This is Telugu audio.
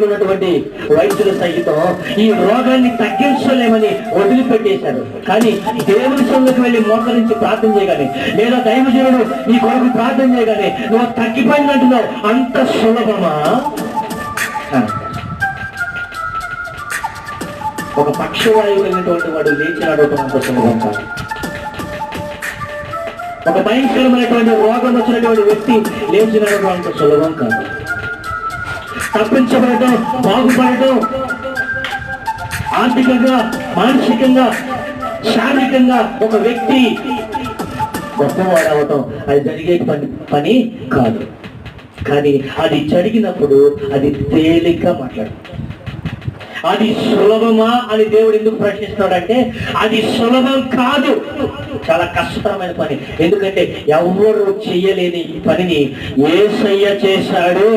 ఉన్నటువంటి వైద్యులు సైతం ఈ రోగాన్ని తగ్గించలేమని వదిలిపెట్టేశారు. కానీ దేవుని సన్నిధికి వెళ్ళి మోకరించి ప్రార్థన చేయగానే, లేదా దైవజనుడు నీ కొరకు ప్రార్థన చేయగానే నువ్వు తగ్గిపోయిందంటున్నావు. అంత సులభమా? ఒక పక్షవాయువు కలిగినటువంటి వాడు లేచినాడు, అంత సులభం కాదు. ఒక భయంకరమైనటువంటి రోగం వచ్చినటువంటి వ్యక్తి లేచినాడు, అంత సులభం కాదు. తప్పించబడటం, బాగుపడటం, ఆర్థికంగా, మానసికంగా, శారీరకంగా ఒక వ్యక్తి గొప్పవాడవటం అది జరిగే పని కాదు. కానీ అది జరిగినప్పుడు అది తేలిగ్గా మాట్లాడుతుంది. అది సులభమా అని దేవుడు ఎందుకు ప్రశ్నిస్తున్నాడంటే, అది సులభం కాదు, చాలా కష్టతరమైన పని. ఎందుకంటే ఎవరు చెయ్యలేని ఈ పనిని యేసయ్య చేశాడు.